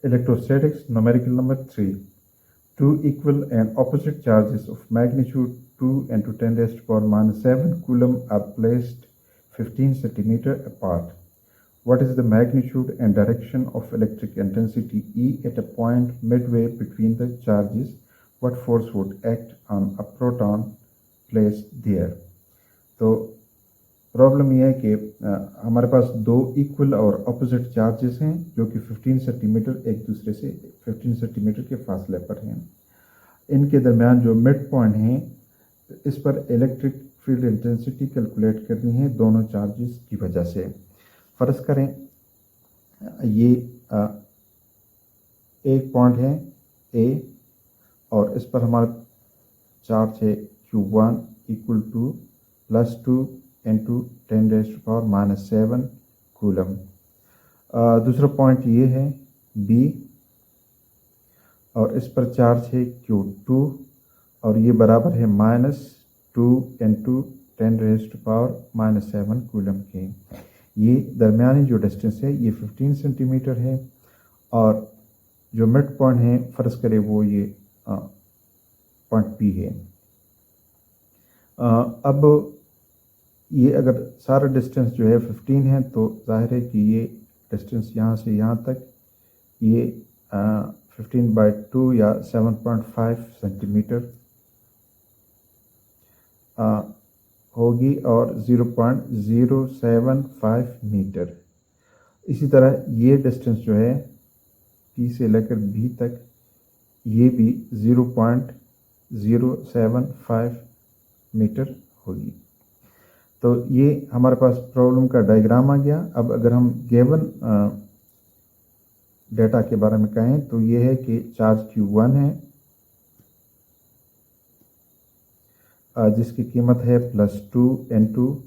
Electrostatics, numerical number 3. Two equal and opposite charges of magnitude 2 and to 10 raised to power minus 7 coulomb are placed 15 centimeter apart. What is the magnitude and direction of electric intensity E at a point midway between the charges? What force would act on a proton placed there? तो problem यह है कि हमारे पास दो equal और opposite charges हैं जो कि 15 सेंटीमीटर एक दूसरे से 15 सेंटीमीटर के फासले पर हैं। इनके दरमियान जो मिड पॉइंट है इस पर इलेक्ट्रिक फील्ड इंटेंसिटी कैलकुलेट करनी है दोनों चार्जेस की वजह से। फ़र्ज करें ये एक पॉइंट है ए और इस पर हमारा चार्ज है Q1 equal to +2 into 10 raised to power minus 7 coulomb. दूसरा पॉइंट ये है बी और इस पर चार्ज है Q2 और ये बराबर है -2 into 10 raised to power minus 7 coulomb के। ये दरमियानी जो डिस्टेंस है ये 15 सेंटीमीटर है और जो मिड पॉइंट है फ़र्ज करें वो ये पॉइंट पी है। अब ये अगर सारा डिस्टेंस जो है 15 है तो जाहिर है कि ये डिस्टेंस यहाँ से यहाँ तक ये 15/2 या 7.5 सेंटीमीटर होगी और 0.075 मीटर। इसी तरह ये डिस्टेंस जो है पी से लेकर बी तक ये भी 0.075 मीटर होगी। तो ये हमारे पास प्रॉब्लम का डायग्राम आ गया। अब अगर हम गिवन डेटा के बारे में कहें तो ये है कि चार्ज Q1 है जिसकी कीमत है +2 into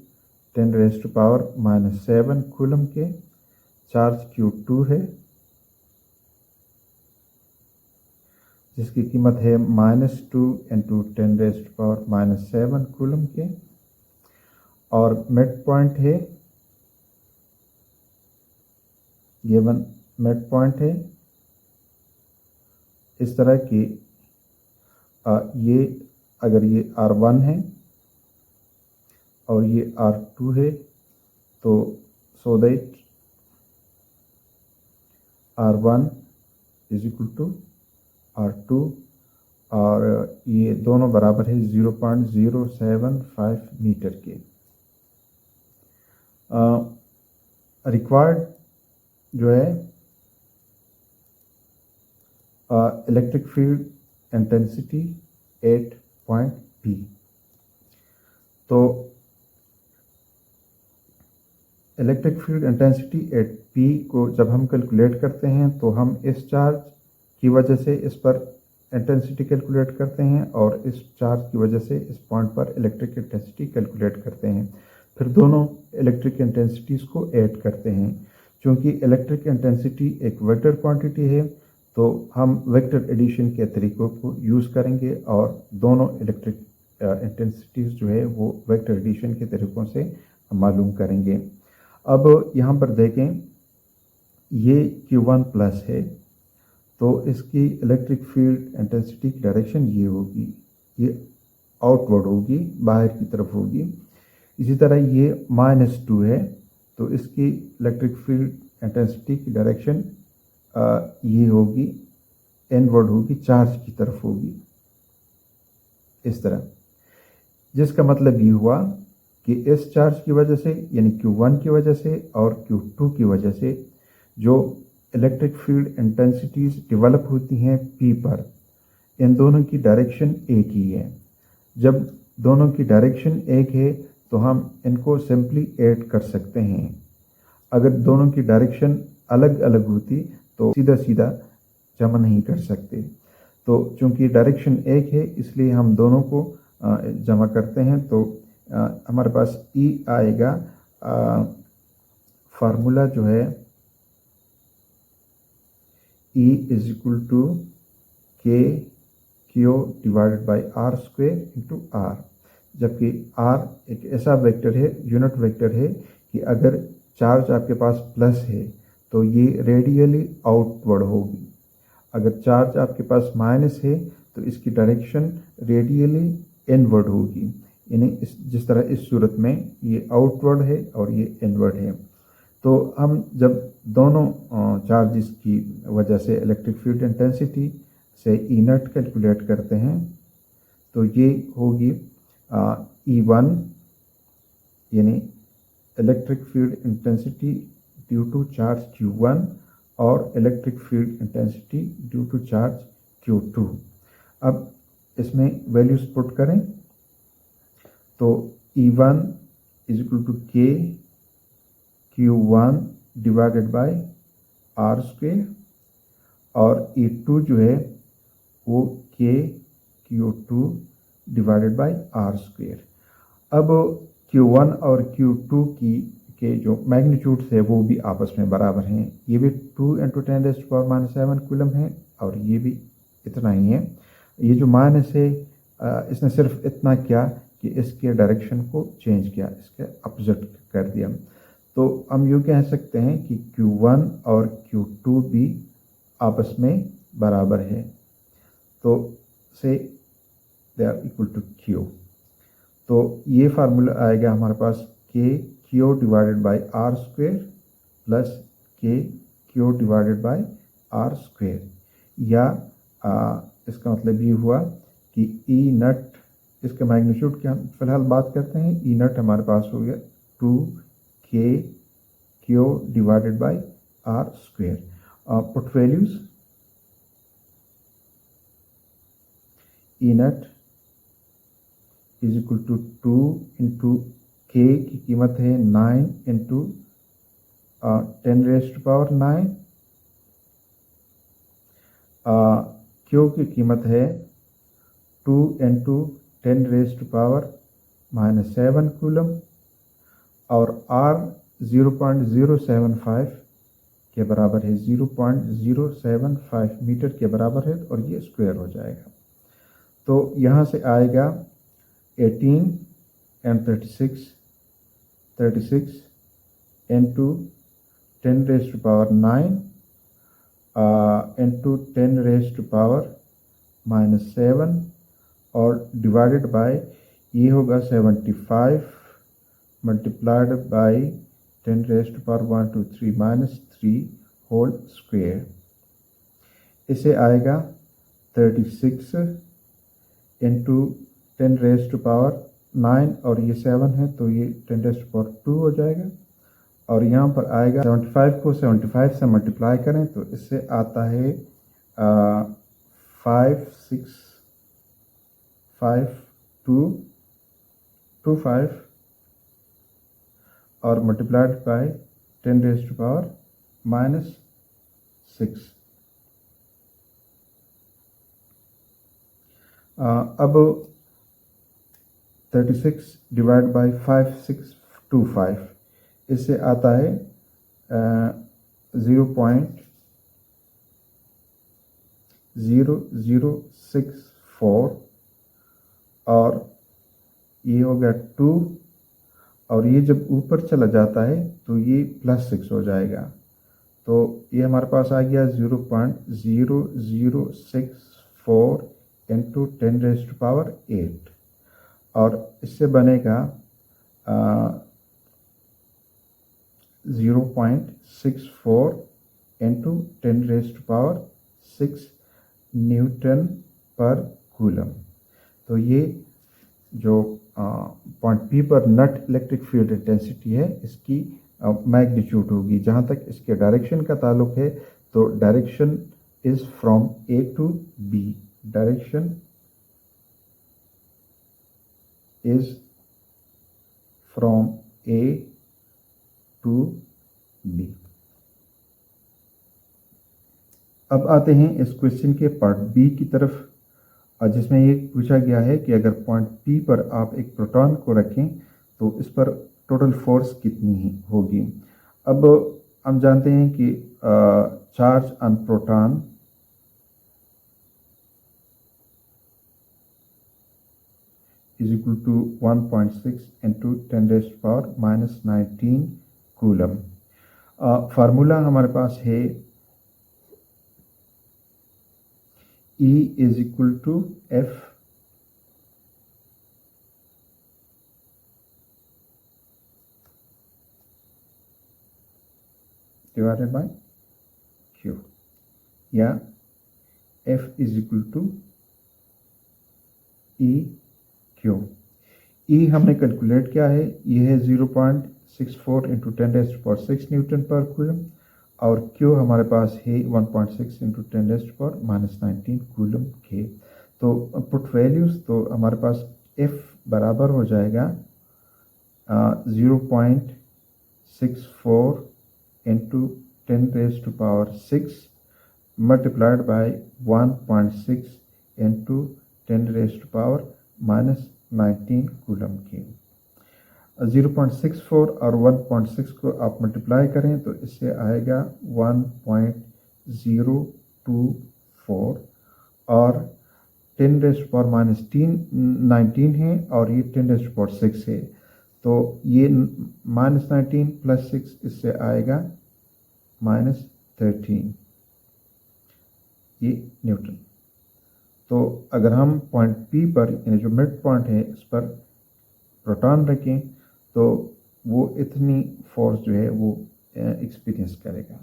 10 raised to power minus 7 coulomb के। चार्ज Q2 है जिसकी कीमत है -2 into 10 raised to power minus 7 coulomb के और मिड पॉइंट है गिवन मिड पॉइंट है इस तरह की ये अगर ये R1 है और ये R2 है तो so that R1 is equal to R2 और ये दोनों बराबर है 0.075 मीटर के। रिक्वायर्ड जो है electric field intensity at point P। तो electric field intensity at P को जब हम कैलकुलेट करते हैं तो हम इस चार्ज की वजह से इस पर इंटेंसिटी कैलकुलेट करते हैं और इस चार्ज की वजह से इस पॉइंट पर इलेक्ट्रिक इंटेंसिटी कैलकुलेट करते हैं, फिर दोनों इलेक्ट्रिक इंटेंसिटीज़ को ऐड करते हैं। चूँकि इलेक्ट्रिक इंटेंसिटी एक वेक्टर क्वांटिटी है तो हम वेक्टर एडिशन के तरीक़ों को यूज़ करेंगे और दोनों इलेक्ट्रिक इंटेंसिटीज़ जो है वो वेक्टर एडिशन के तरीक़ों से मालूम करेंगे। अब यहाँ पर देखें ये Q1 प्लस है तो इसकी इलेक्ट्रिक फील्ड इंटेंसिटी की डायरेक्शन ये होगी, ये आउटवर्ड होगी, बाहर की तरफ होगी। इसी तरह ये -2 है तो इसकी इलेक्ट्रिक फील्ड इंटेंसिटी की डायरेक्शन ये होगी, इनवर्ड होगी, चार्ज की तरफ होगी इस तरह। जिसका मतलब ये हुआ कि इस चार्ज की वजह से यानी Q1 की वजह से और Q2 की वजह से जो इलेक्ट्रिक फील्ड इंटेंसिटीज़ डेवलप होती हैं P पर, इन दोनों की डायरेक्शन एक ही है। जब दोनों की डायरेक्शन एक है तो हम इनको सिंपली ऐड कर सकते हैं। अगर दोनों की डायरेक्शन अलग अलग होती तो सीधा सीधा जमा नहीं कर सकते। तो चूंकि डायरेक्शन एक है इसलिए हम दोनों को जमा करते हैं तो हमारे पास E आएगा। फार्मूला जो है E इज इक्वल टू के Q divided by R square into R, जबकि R एक ऐसा वेक्टर है, यूनिट वेक्टर है कि अगर चार्ज आपके पास प्लस है तो ये रेडियली आउटवर्ड होगी। अगर चार्ज आपके पास माइनस है तो इसकी डायरेक्शन रेडियली इनवर्ड होगी, यानी जिस तरह इस सूरत में ये आउटवर्ड है और ये इनवर्ड है। तो हम जब दोनों चार्जेस की वजह से इलेक्ट्रिक फील्ड इंटेंसिटी से ई नट कैलकुलेट करते हैं तो ये होगी E1 यानी electric field intensity due to charge Q1 और electric field intensity due to charge Q2। अब इसमें वैल्यूज पुट करें तो E1 is equal to K Q1 divided by R square और E2 जो है वो K Q2 divided by R square. अब Q1 और Q2 के जो मैग्नीट्यूड्स है वो भी आपस में बराबर हैं। ये भी 2 × 10⁻⁷ कूलम है और ये भी इतना ही है। ये जो माइनस है इसने सिर्फ इतना किया कि इसके डायरेक्शन को चेंज किया, इसके अपोजिट कर दिया। तो हम यूँ कह सकते हैं कि Q1 और Q2 भी आपस में बराबर है, तो से they are equal to Q। तो ये फार्मूला आएगा हमारे पास K Q divided by R square plus K Q divided by R square, या इसका मतलब ये हुआ कि E नट, इसके मैग्नीट्यूड की हम फिलहाल बात करते हैं। E नट हमारे पास हो गया 2K Q divided by R square. Put values E nought is equal to 2 × K की कीमत है 9 × 10⁻⁹, Q की कीमत है 2 × 10⁻⁷ कूलम और R 0.075 के बराबर है, 0.075 मीटर के बराबर है और ये स्क्वायर हो जाएगा। तो यहाँ से आएगा 18 × 36 × 10⁻⁹ into 10⁻⁻7 और डिवाइडेड बाय ये होगा 75 मल्टीप्लाइड बाय 10⁻⁻³ होल स्क्वायर। इसे आएगा 36 × 10⁻⁹ और ये 7 है तो ये 10⁻² हो जाएगा। और यहाँ पर आएगा 75 को 75 से मल्टीप्लाई करें तो इससे आता है 56525 और मल्टीप्लाइड बाय 10⁻⁻6। अब 36 डिवाइड बाय 5625, इससे आता है 0.0064 और ये हो गया 2 और ये जब ऊपर चला जाता है तो ये +6 हो जाएगा। तो ये हमारे पास आ गया 0.0064 × 10⁸ और इससे बनेगा 0.64 × 10⁻⁶ न्यूटन पर कूलम। तो ये जो पॉइंट P पर नट इलेक्ट्रिक फील्ड इंटेंसिटी है इसकी मैग्नीट्यूड होगी। जहाँ तक इसके डायरेक्शन का ताल्लुक है तो direction is from A to B, direction is from A to B। अब आते हैं इस क्वेश्चन के पार्ट बी की तरफ, जिसमें ये पूछा गया है कि अगर पॉइंट P पर आप एक प्रोटॉन को रखें तो इस पर टोटल फोर्स कितनी होगी। अब हम जानते हैं कि charge on proton is equal to 1.6 × 10⁻⁻19 coulomb. Formula हमारे पास है E is equal to F divided by Q, या F is equal to E Q। E हमने कैलकुलेट किया है, ये है 0.64 इंटू 10⁻6 न्यूटन पर कूलम, और Q हमारे पास है 1.6 इंटू 10⁻⁻19 कूलम के। तो पुट वैल्यूज, तो हमारे पास F बराबर हो जाएगा 0.64 into 10⁻6 multiplied by 1.6 into 10⁻⁻19 coulomb की। 0.64 और 1.6 को आप मल्टीप्लाई करें तो इससे आएगा 1.024, और 10⁻⁻19 है और ये 10⁻6 है, तो ये -19 प्लस 6 इससे आएगा -13 ये न्यूटन। तो अगर हम पॉइंट P पर, यानी जो मिड पॉइंट है, इस पर प्रोटॉन रखें तो वो इतनी फोर्स जो है वो एक्सपीरियंस करेगा।